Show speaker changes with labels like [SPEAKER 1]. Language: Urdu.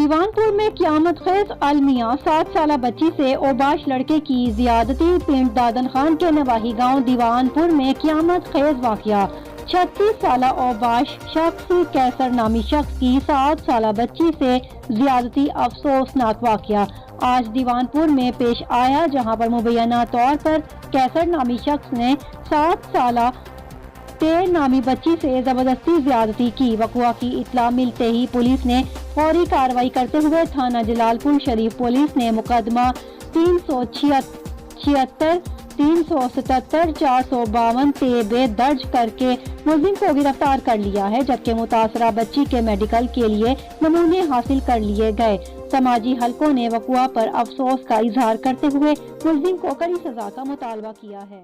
[SPEAKER 1] دیوانپور میں قیامت خیز المیہ 7 سالہ بچی سے اوباش لڑکے کی زیادتی۔ پنڈ دادن خان کے نواحی گاؤں دیوانپور میں قیامت خیز واقعہ۔ 36 سالہ اوباش شخص کیسر نامی شخص کی 7 سالہ بچی سے زیادتی۔ افسوسناک واقعہ آج دیوانپور میں پیش آیا، جہاں پر مبینہ طور پر کیسر نامی شخص نے 7 سالہ تیر نامی بچی سے زبردستی زیادتی کی۔ وقوع کی اطلاع ملتے ہی پولیس نے فوری کارروائی کرتے ہوئے تھانہ جلال پور شریف پولیس نے مقدمہ 376، 377، 452 درج کر کے ملزم کو گرفتار کر لیا ہے، جبکہ متاثرہ بچی کے میڈیکل کے لیے نمونے حاصل کر لیے گئے۔ سماجی حلقوں نے وقوع پر افسوس کا اظہار کرتے ہوئے ملزم کو کڑی سزا کا مطالبہ کیا ہے۔